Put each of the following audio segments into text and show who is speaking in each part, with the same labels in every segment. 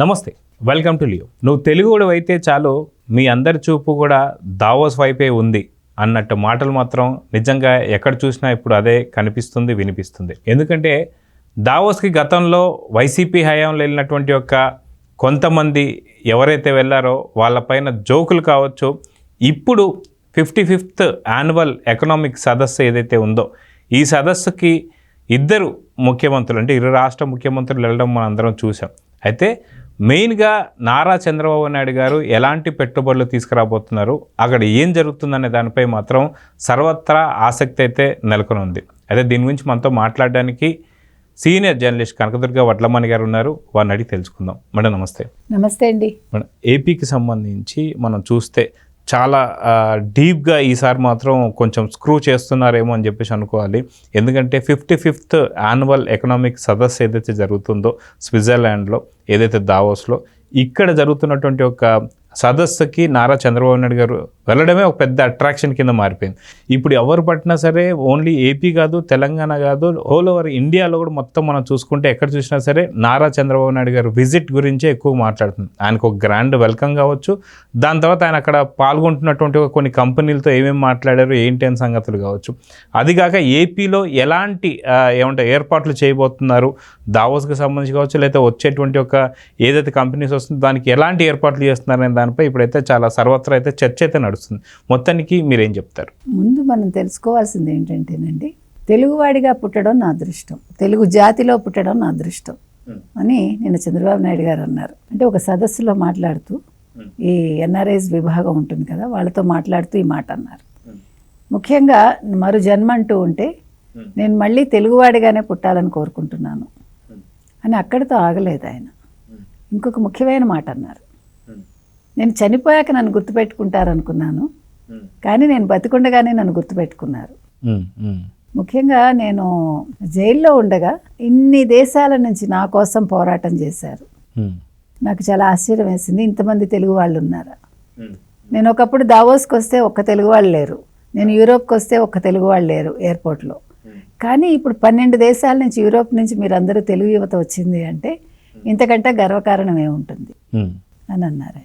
Speaker 1: నమస్తే, welcome to Leo. నువ్వు తెలుగుడు అయితే చాలు మీ అందరి చూపు కూడా దావోస్ వైపే ఉంది అన్నట్టు మాటలు మాత్రం నిజంగా ఎక్కడ చూసినా ఇప్పుడు అదే కనిపిస్తుంది, వినిపిస్తుంది. ఎందుకంటే దావోస్కి గతంలో వైసీపీ హయాంలో వెళ్ళినటువంటి యొక్క కొంతమంది ఎవరైతే వెళ్ళారో వాళ్ళపైన జోకులు కావచ్చు. ఇప్పుడు 55th యాన్యువల్ ఎకనామిక్ సదస్సు ఏదైతే ఉందో ఈ సదస్సుకి ఇద్దరు ముఖ్యమంత్రులు అంటే ఇరు రాష్ట్ర ముఖ్యమంత్రులు వెళ్ళడం మనం అందరం చూసాం. అయితే మెయిన్గా నారా చంద్రబాబు నాయుడు గారు ఎలాంటి పెట్టుబడులు తీసుకురాబోతున్నారు, అక్కడ ఏం జరుగుతుందనే దానిపై మాత్రం సర్వత్రా ఆసక్తి అయితే నెలకొని ఉంది. అయితే దీని గురించి మనతో మాట్లాడడానికి సీనియర్ జర్నలిస్ట్ కనకదుర్గ వడ్లమణి గారు ఉన్నారు. వారిని అడిగి తెలుసుకుందాం. మేడం నమస్తే.
Speaker 2: నమస్తే అండి.
Speaker 1: మేడం, ఏపీకి సంబంధించి మనం చూస్తే చాలా డీప్గా ఈసారి మాత్రం కొంచెం స్క్రూ చేస్తున్నారేమో అని చెప్పేసి అనుకోవాలి. ఎందుకంటే 55th యాన్యువల్ ఎకనామిక్ సదస్సు ఏదైతే జరుగుతుందో స్విట్జర్లాండ్లో, ఏదైతే దావోస్లో, ఇక్కడ జరుగుతున్నటువంటి ఒక సదస్సుకి నారా చంద్రబాబు నాయుడు గారు వెళ్ళడమే ఒక పెద్ద అట్రాక్షన్ కింద మారిపోయింది. ఇప్పుడు ఎవరు పట్టినా సరే ఓన్లీ ఏపీ కాదు, తెలంగాణ కాదు, ఆల్ ఓవర్ ఇండియాలో కూడా మొత్తం మనం చూసుకుంటే ఎక్కడ చూసినా సరే నారా చంద్రబాబు నాయుడు గారు విజిట్ గురించే ఎక్కువ మాట్లాడుతుంది. ఆయనకు ఒక గ్రాండ్ వెల్కమ్ కావచ్చు, దాని తర్వాత ఆయన అక్కడ పాల్గొంటున్నటువంటి కొన్ని కంపెనీలతో ఏమేమి మాట్లాడారు ఏంటి అని సంగతులు కావచ్చు. అదిగాక ఏపీలో ఎలాంటి ఏర్పాట్లు చేయబోతున్నారు దావోస్కి సంబంధించి కావచ్చు, లేకపోతే వచ్చేటువంటి ఒక ఏదైతే కంపెనీస్ వస్తుందో దానికి ఎలాంటి ఏర్పాట్లు చేస్తున్నారనే దానిపై ఇప్పుడైతే చాలా సర్వత్రా అయితే చర్చ అయితే నడుస్తుంది. మొత్తానికి మీరేం చెప్తారు?
Speaker 2: ముందు మనం తెలుసుకోవాల్సింది ఏంటంటేనండి, తెలుగువాడిగా పుట్టడం నా అదృష్టం, తెలుగు జాతిలో పుట్టడం నా అదృష్టం అని నిన్న చంద్రబాబు నాయుడు గారు అన్నారు. అంటే ఒక సదస్సులో మాట్లాడుతూ, ఈ ఎన్ఆర్ఐస్ విభాగం ఉంటుంది కదా, వాళ్ళతో మాట్లాడుతూ ఈ మాట అన్నారు. ముఖ్యంగా మరో జన్మ అంటూ ఉంటే నేను మళ్ళీ తెలుగువాడిగానే పుట్టాలని కోరుకుంటున్నాను అని అక్కడితో ఆగలేదు ఆయన. ఇంకొక ముఖ్యమైన మాట అన్నారు, నేను చనిపోయాక నన్ను గుర్తుపెట్టుకుంటారనుకున్నాను, కానీ నేను బతికుండగానే నన్ను గుర్తుపెట్టుకున్నారు. ముఖ్యంగా నేను జైల్లో ఉండగా ఇన్ని దేశాల నుంచి నా కోసం పోరాటం చేశారు. నాకు చాలా ఆశ్చర్యం వేసింది, ఇంతమంది తెలుగు వాళ్ళు ఉన్నారా. నేను ఒకప్పుడు దావోస్కి వస్తే ఒక్క తెలుగు వాళ్ళు లేరు, నేను యూరోప్కి వస్తే ఒక్క తెలుగు వాళ్ళు లేరు ఎయిర్పోర్ట్లో. కానీ ఇప్పుడు 12 దేశాల నుంచి, యూరోప్ నుంచి మీరందరూ తెలుగు యువత వచ్చింది అంటే ఇంతకంటే గర్వకారణం ఏముంటుంది అని అన్నారు.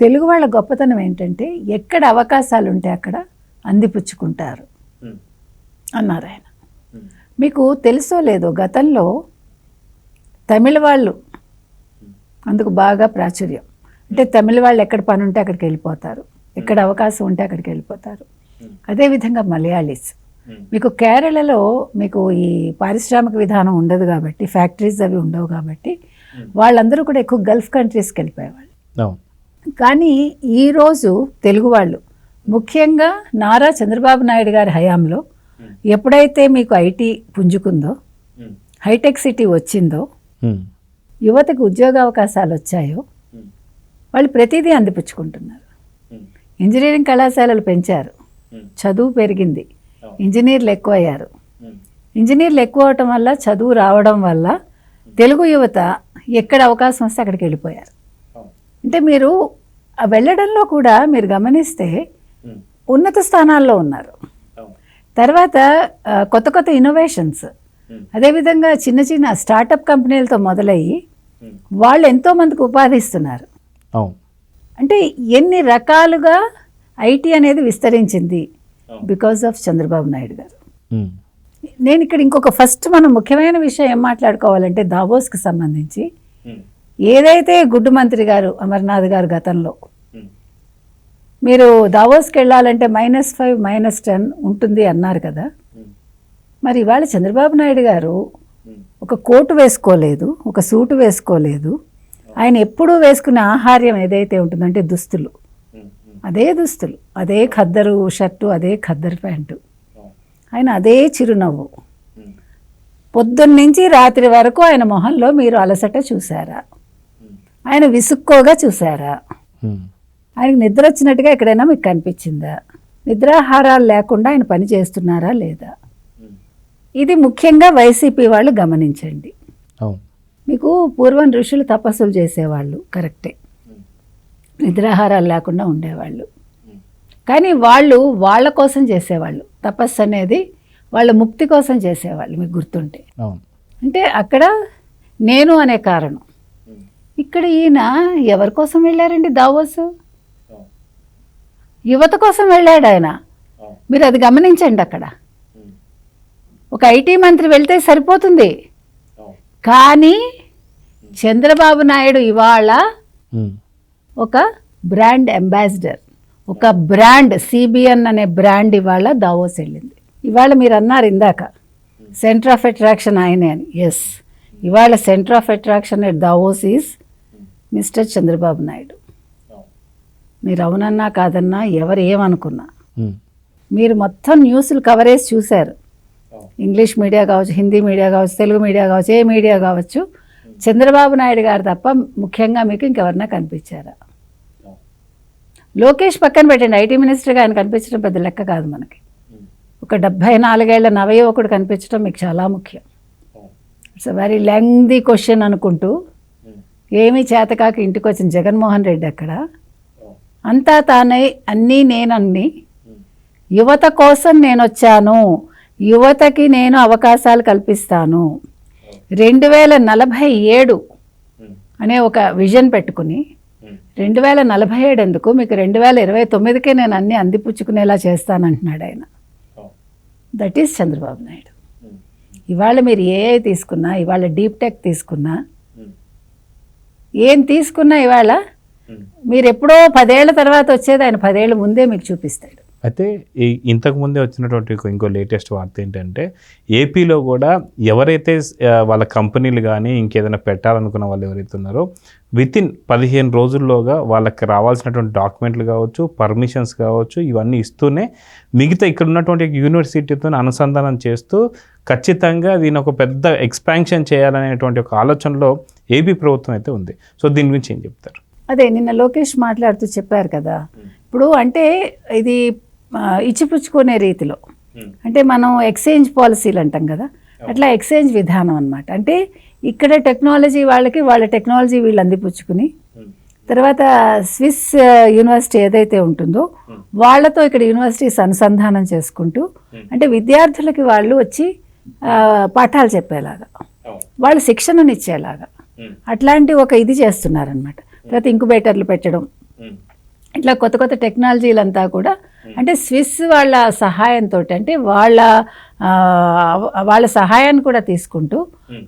Speaker 2: తెలుగు వాళ్ళ గొప్పతనం ఏంటంటే ఎక్కడ అవకాశాలు ఉంటే అక్కడ అందిపుచ్చుకుంటారు అన్నారు ఆయన. మీకు తెలుసో లేదో, గతంలో తమిళ వాళ్ళు అందుకు బాగా ప్రాచుర్యం. అంటే తమిళ వాళ్ళు ఎక్కడ పని ఉంటే అక్కడికి వెళ్ళిపోతారు, ఎక్కడ అవకాశం ఉంటే అక్కడికి వెళ్ళిపోతారు. అదేవిధంగా మలయాళీస్, మీకు కేరళలో మీకు ఈ పారిశ్రామిక విధానం ఉండదు కాబట్టి, ఫ్యాక్టరీస్ అవి ఉండవు కాబట్టి వాళ్ళందరూ కూడా ఎక్కువ గల్ఫ్ కంట్రీస్కి వెళ్ళిపోయేవాళ్ళు. కానీ ఈరోజు తెలుగు వాళ్ళు ముఖ్యంగా నారా చంద్రబాబు నాయుడు గారి హయాంలో ఎప్పుడైతే మీకు ఐటీ పుంజుకుందో, హైటెక్ సిటీ వచ్చిందో, యువతకు ఉద్యోగ అవకాశాలు వచ్చాయో, వాళ్ళు ప్రతిదీ అందిపుచ్చుకుంటున్నారు. ఇంజనీరింగ్ కళాశాలలు పెంచారు, చదువు పెరిగింది, ఇంజనీర్లు ఎక్కువ అయ్యారు. ఇంజనీర్లు ఎక్కువ అవటం వల్ల, చదువు రావడం వల్ల తెలుగు యువత ఎక్కడ అవకాశం వస్తే అక్కడికి వెళ్ళిపోయారు. అంటే మీరు వెళ్ళడంలో కూడా మీరు గమనిస్తే ఉన్నత స్థానాల్లో ఉన్నారు. తర్వాత కొత్త కొత్త ఇన్నోవేషన్స్, అదేవిధంగా చిన్న చిన్న స్టార్టప్ కంపెనీలతో మొదలయ్యి వాళ్ళు ఎంతోమందికి ఉపాధి ఇస్తున్నారు. అంటే ఎన్ని రకాలుగా ఐటీ అనేది విస్తరించింది బికాజ్ ఆఫ్ చంద్రబాబు నాయుడు గారు. నేను ఇక్కడ ఇంకొక ఫస్ట్ మనం ముఖ్యమైన విషయం ఏం మాట్లాడుకోవాలంటే, దావోస్కి సంబంధించి ఏదైతే గుడ్డు మంత్రి గారు అమర్నాథ్ గారు గతంలో మీరు దావోస్కి వెళ్ళాలంటే -5 -10 ఉంటుంది అన్నారు కదా, మరి ఇవాళ చంద్రబాబు నాయుడు గారు ఒక కోటు వేసుకోలేదు, ఒక సూటు వేసుకోలేదు. ఆయన ఎప్పుడూ వేసుకునే ఆహార్యం ఏదైతే ఉంటుందంటే దుస్తులు, అదే దుస్తులు, అదే ఖద్దరు షర్టు, అదే ఖద్దరు ప్యాంటు, ఆయన అదే చిరునవ్వు. పొద్దున్నుంచి రాత్రి వరకు ఆయన మొహంలో మీరు అలసట చూసారా? ఆయన విసుక్కోగా చూసారా? ఆయనకు నిద్ర వచ్చినట్టుగా ఎక్కడైనా మీకు కనిపించిందా? నిద్రాహారాలు లేకుండా ఆయన పని చేస్తున్నారా లేదా? ఇది ముఖ్యంగా వైసీపీ వాళ్ళు గమనించండి. మీకు పూర్వం ఋషులు తపస్సులు చేసేవాళ్ళు, కరెక్టే, నిద్రాహారాలు లేకుండా ఉండేవాళ్ళు. కానీ వాళ్ళు వాళ్ళ కోసం చేసేవాళ్ళు, తపస్సు అనేది వాళ్ళ ముక్తి కోసం చేసేవాళ్ళు, మీకు గుర్తుంటే. అంటే అక్కడ నేను అనే కారణం, ఇక్కడ ఈయన ఎవరి కోసం వెళ్ళారండి దావోస్? యువత కోసం వెళ్ళాడు ఆయన. మీరు అది గమనించండి. అక్కడ ఒక ఐటీ మంత్రి వెళ్తే సరిపోతుంది, కానీ చంద్రబాబు నాయుడు ఇవాళ ఒక బ్రాండ్ అంబాసిడర్, ఒక బ్రాండ్ సిబిఎన్ అనే బ్రాండ్ ఇవాళ దావోస్ వెళ్ళింది. ఇవాళ మీరు అన్నారు ఇందాక సెంటర్ ఆఫ్ అట్రాక్షన్ ఆయనే అని. ఎస్, ఇవాళ centre of attraction at Davos is mister Chandrababu Naidu. మీరు అవునన్నా కాదన్నా ఎవరు ఏమనుకున్నా, మీరు మొత్తం న్యూస్లు కవరేజ్ చూశారు. ఇంగ్లీష్ మీడియా కావచ్చు, హిందీ మీడియా కావచ్చు, తెలుగు మీడియా కావచ్చు, ఏ మీడియా కావచ్చు, చంద్రబాబు నాయుడు గారు తప్ప ముఖ్యంగా మీకు ఇంకెవరన్నా కనిపించారా? లోకేష్ పక్కన పెట్టండి, ఐటీ మినిస్టర్గా ఆయన కనిపించడం పెద్ద లెక్క కాదు మనకి. ఒక 74 ఏళ్ల నవయువకుడు కనిపించడం మీకు చాలా ముఖ్యం. It's a very lengthy question అనుకుంటూ ఏమీ చేతకాక ఇంటికి వచ్చిన జగన్మోహన్ రెడ్డి అక్కడ అంతా తానై అన్నీ నేనన్ని యువత కోసం నేను వచ్చాను, యువతకి నేను అవకాశాలు కల్పిస్తాను, 2047 అనే ఒక విజన్ పెట్టుకుని 2047 ఎందుకు, మీకు 2029కే నేను అన్నీ అందిపుచ్చుకునేలా చేస్తానంటున్నాడు ఆయన. That is Chandrababu Naidu. ఇవాళ మీరు ఏఐ తీసుకున్నా, ఇవాళ డీప్ టెక్ తీసుకున్నా, ఏం తీసుకున్నా ఇవాళ మీరు ఎప్పుడో 10 ఏళ్ల తర్వాత వచ్చేది ఆయన 10 ఏళ్ళ ముందే మీకు చూపిస్తాడు.
Speaker 1: అయితే ఇంతకు ముందే వచ్చినటువంటి ఇంకో లేటెస్ట్ వార్త ఏంటంటే ఏపీలో కూడా ఎవరైతే వాళ్ళ కంపెనీలు కానీ ఇంకేదైనా పెట్టాలనుకున్న వాళ్ళు ఎవరైతే ఉన్నారో వితిన్ 15 రోజుల్లోగా వాళ్ళకి రావాల్సినటువంటి డాక్యుమెంట్లు కావచ్చు, పర్మిషన్స్ కావచ్చు, ఇవన్నీ ఇస్తూనే మిగతా ఇక్కడ ఉన్నటువంటి యూనివర్సిటీతో అనుసంధానం చేస్తూ ఖచ్చితంగా దీని ఒక పెద్ద ఎక్స్పాన్షన్ చేయాలనేటువంటి ఒక ఆలోచనలో ఏపీ ప్రభుత్వం అయితే ఉంది. సో దీని గురించి ఏం చెప్తారు?
Speaker 2: అదే నిన్న లోకేష్ మాట్లాడుతూ చెప్పారు కదా, ఇప్పుడు అంటే ఇది ఇచ్చిపుచ్చుకునే రీతిలో, అంటే మనం ఎక్స్చేంజ్ పాలసీలు అంటాం కదా, అట్లా ఎక్స్చేంజ్ విధానం అన్నమాట. అంటే ఇక్కడ టెక్నాలజీ వాళ్ళకి, వాళ్ళ టెక్నాలజీ వీళ్ళు అందిపుచ్చుకుని, తర్వాత స్విస్ యూనివర్సిటీ ఏదైతే ఉంటుందో వాళ్ళతో ఇక్కడ యూనివర్సిటీస్ అనుసంధానం చేసుకుంటూ, అంటే విద్యార్థులకి వాళ్ళు వచ్చి పాఠాలు చెప్పేలాగా, వాళ్ళు శిక్షణనిచ్చేలాగా అట్లాంటి ఒక ఇది చేస్తున్నారనమాట. తర్వాత ఇంక్యుబేటర్లు పెట్టడం, ఇట్లా కొత్త కొత్త టెక్నాలజీలంతా కూడా అంటే స్విస్ వాళ్ళ సహాయంతో, అంటే వాళ్ళ సహాయాన్ని కూడా తీసుకుంటూ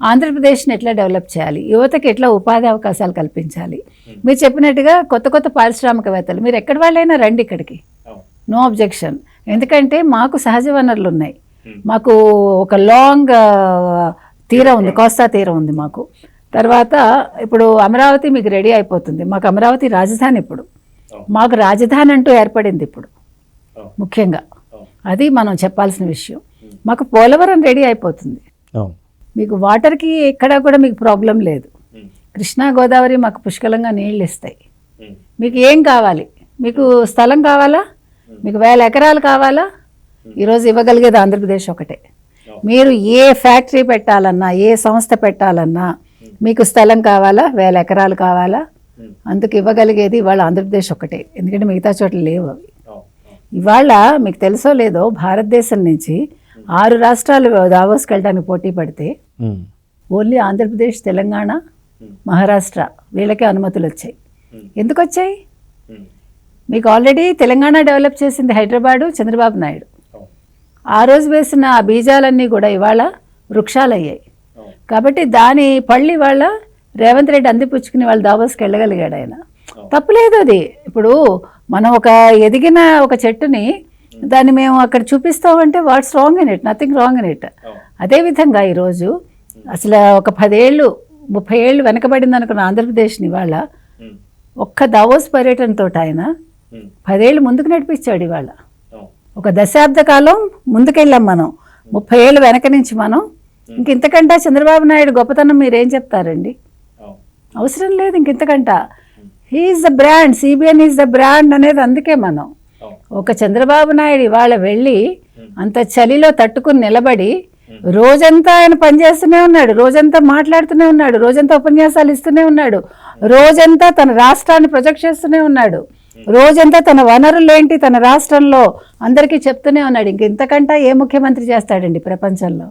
Speaker 2: ఆంధ్రప్రదేశ్ని ఎట్లా డెవలప్ చేయాలి, యువతకి ఎట్లా ఉపాధి అవకాశాలు కల్పించాలి. మీరు చెప్పినట్టుగా కొత్త కొత్త పారిశ్రామికవేత్తలు మీరు ఎక్కడి వాళ్ళైనా రండి ఇక్కడికి, నో అబ్జెక్షన్. ఎందుకంటే మాకు సహజ వనరులు ఉన్నాయి, మాకు ఒక లాంగ్ తీరం ఉంది, కోస్తా తీరం ఉంది మాకు. తర్వాత ఇప్పుడు అమరావతి మీకు రెడీ అయిపోతుంది, మాకు అమరావతి రాజధాని, ఇప్పుడు మాకు రాజధాని అంటూ ఏర్పడింది ఇప్పుడు ముఖ్యంగా, అది మనం చెప్పాల్సిన విషయం. మాకు పోలవరం రెడీ అయిపోతుంది, మీకు వాటర్కి ఎక్కడా కూడా మీకు ప్రాబ్లం లేదు. కృష్ణా గోదావరి మాకు పుష్కలంగా నీళ్ళు ఇస్తాయి. మీకు ఏం కావాలి, మీకు స్థలం కావాలా, మీకు 1000 ఎకరాలు కావాలా, ఈరోజు ఇవ్వగలిగేది ఆంధ్రప్రదేశ్ ఒకటే. మీరు ఏ ఫ్యాక్టరీ పెట్టాలన్నా, ఏ సంస్థ పెట్టాలన్నా మీకు స్థలం కావాలా, 1000 ఎకరాలు కావాలా, అందుకు ఇవ్వగలిగేది ఇవాళ ఆంధ్రప్రదేశ్ ఒకటే, ఎందుకంటే మిగతా చోట్ల లేవు అవి. ఇవాళ మీకు తెలుసో లేదో భారతదేశం నుంచి 6 రాష్ట్రాలు దావోస్కి వెళ్ళడానికి పోటీ పడితే ఓన్లీ ఆంధ్రప్రదేశ్, తెలంగాణ, మహారాష్ట్ర వీళ్ళకే అనుమతులు వచ్చాయి. ఎందుకు వచ్చాయి? మీకు ఆల్రెడీ తెలంగాణ డెవలప్ చేసింది హైదరాబాదు, చంద్రబాబు నాయుడు. ఆ రోజు వేసిన ఆ బీజాలన్నీ కూడా ఇవాళ వృక్షాలు అయ్యాయి. కాబట్టి దాని పళ్ళి వాళ్ళ రేవంత్ రెడ్డి అందిపుచ్చుకుని వాళ్ళు దావోస్కి వెళ్ళగలిగాడు ఆయన. తప్పులేదు అది. ఇప్పుడు మనం ఒక ఎదిగిన ఒక చెట్టుని దాన్ని మేము అక్కడ చూపిస్తామంటే what's wrong in it, nothing wrong in it. అదేవిధంగా ఈరోజు అసలు ఒక 10 ఏళ్ళు 30 ఏళ్ళు వెనకబడింది అనుకున్న ఆంధ్రప్రదేశ్ని ఇవాళ ఒక్క దావోస్ పర్యటనతో ఆయన 10 ఏళ్ళు ముందుకు నడిపించాడు. ఇవాళ ఒక దశాబ్ద కాలం ముందుకెళ్ళాం మనం, 30 ఏళ్ళు వెనక నుంచి మనం. ఇంతకంటే చంద్రబాబు నాయుడు గొప్పతనం మీరేం చెప్తారండి? అవసరం లేదు ఇంతకంట. He is the brand, CBN is the brand అనేది. అందుకే మనం ఒక చంద్రబాబు నాయుడు ఇవాళ వెళ్ళి అంత చలిలో తట్టుకుని నిలబడి రోజంతా ఆయన పనిచేస్తూనే ఉన్నాడు, రోజంతా మాట్లాడుతూనే ఉన్నాడు, రోజంతా ఉపన్యాసాలు ఇస్తూనే ఉన్నాడు, రోజంతా తన రాష్ట్రాన్ని ప్రొజెక్ట్ చేస్తూనే ఉన్నాడు, రోజంతా తన వనరులు ఏంటి తన రాష్ట్రంలో అందరికీ చెప్తూనే ఉన్నాడు. ఇంతకంటే ఏ ముఖ్యమంత్రి చేస్తాడండి ప్రపంచంలో?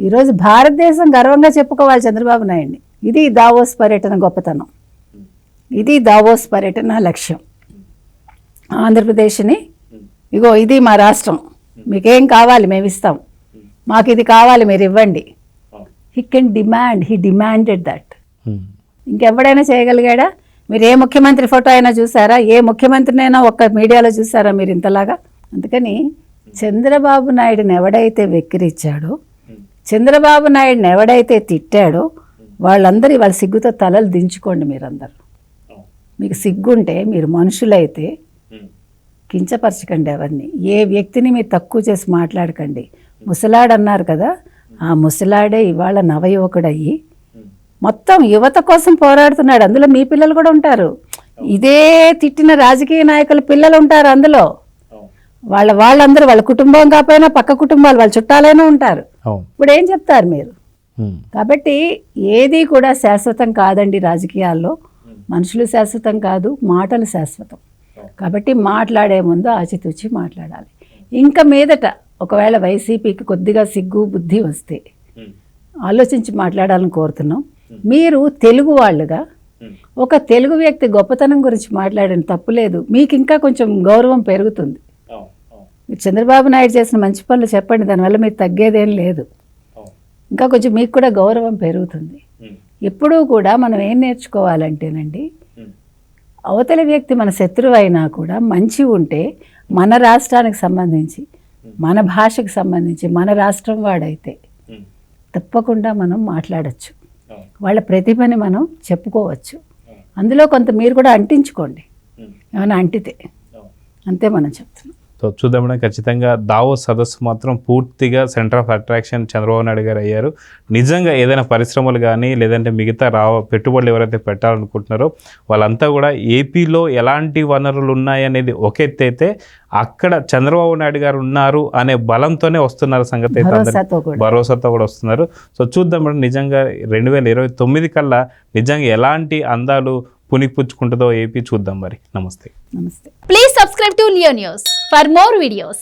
Speaker 2: ఈరోజు భారతదేశం గర్వంగా చెప్పుకోవాలి చంద్రబాబు నాయుడిని. ఇది దావోస్ పర్యటన గొప్పతనం, ఇది దావోస్ పర్యటన లక్ష్యం. ఆంధ్రప్రదేశ్ని ఇగో ఇది మా రాష్ట్రం, మీకేం కావాలి మేము ఇస్తాం, మాకు ఇది కావాలి మీరు ఇవ్వండి. He can demand, he demanded that. ఇంకెవడైనా చేయగలిగాడా? మీరు ఏ ముఖ్యమంత్రి ఫోటో అయినా చూసారా? ఏ ముఖ్యమంత్రినైనా ఒక్క మీడియాలో చూసారా మీరు ఇంతలాగా? అందుకని చంద్రబాబు నాయుడుని ఎవడైతే వెక్కిరించాడో, చంద్రబాబు నాయుడుని ఎవడైతే తిట్టాడో వాళ్ళందరూ వాళ్ళ సిగ్గుతో తలలు దించుకోండి. మీరందరూ మీకు సిగ్గుంటే, మీరు మనుషులైతే కించపరచకండి ఎవరిని, ఏ వ్యక్తిని మీరు తక్కువ చేసి మాట్లాడకండి. ముసలాడు అన్నారు కదా, ఆ ముసలాడే ఇవాళ నవయువకుడయ్యి మొత్తం యువత కోసం పోరాడుతున్నాడు. అందులో మీ పిల్లలు కూడా ఉంటారు, ఇదే తిట్టిన రాజకీయ నాయకుల పిల్లలు ఉంటారు అందులో. వాళ్ళందరూ వాళ్ళ కుటుంబం కాకపోయినా పక్క కుటుంబాలు వాళ్ళ చుట్టాలైనా ఉంటారు. ఇప్పుడు ఏం చెప్తారు మీరు? కాబట్టి ఏది కూడా శాశ్వతం కాదండి రాజకీయాల్లో. మనుషులు శాశ్వతం కాదు, మాటలు శాశ్వతం. కాబట్టి మాట్లాడే ముందు ఆచితూచి మాట్లాడాలి. ఇంకా మీదట ఒకవేళ వైసీపీకి కొద్దిగా సిగ్గు బుద్ధి వస్తే ఆలోచించి మాట్లాడాలని కోరుతున్నాం. మీరు తెలుగు వాళ్ళుగా ఒక తెలుగు వ్యక్తి గొప్పతనం గురించి మాట్లాడని తప్పులేదు, మీకు ఇంకా కొంచెం గౌరవం పెరుగుతుంది. మీరు చంద్రబాబు నాయుడు చేసిన మంచి పనులు చెప్పండి, దానివల్ల మీరు తగ్గేదేం లేదు. ఇంకా కొంచెం మీకు కూడా గౌరవం పెరుగుతుంది. ఎప్పుడూ కూడా మనం ఏం నేర్చుకోవాలంటేనండి, అవతలి వ్యక్తి మన శత్రువు అయినా కూడా మంచి ఉంటే మన రాష్ట్రానికి సంబంధించి, మన భాషకు సంబంధించి, మన రాష్ట్రం వాడైతే తప్పకుండా మనం మాట్లాడచ్చు, వాళ్ళ ప్రతిభని మనం చెప్పుకోవచ్చు. అందులో కొంత మీరు కూడా అంటించుకోండి, ఏమైనా అంటితే, అంతే మనం చెప్తున్నాం.
Speaker 1: సో చూద్దాం, ఖచ్చితంగా దావోస్ సదస్సు మాత్రం పూర్తిగా centre of attraction Chandrababu Naidu గారు అయ్యారు. నిజంగా ఏదైనా పరిశ్రమలు కానీ లేదంటే మిగతా పెట్టుబడులు ఎవరైతే పెట్టాలనుకుంటున్నారో వాళ్ళంతా కూడా ఏపీలో ఎలాంటి వనరులు ఉన్నాయనేది ఒక ఎత్తు అయితే, అక్కడ చంద్రబాబు నాయుడు గారు ఉన్నారు అనే బలంతోనే వస్తున్నారు సంగతి అయితే భరోసాతో కూడా వస్తున్నారు. సో చూద్దాం మేడం, నిజంగా 2029 కల్లా నిజంగా ఎలాంటి అందాలు పునిపుచ్చుకుంటుందో ఏపీ చూద్దాం మరి. నమస్తే.
Speaker 2: నమస్తే.
Speaker 3: Please subscribe to Leo News for more videos.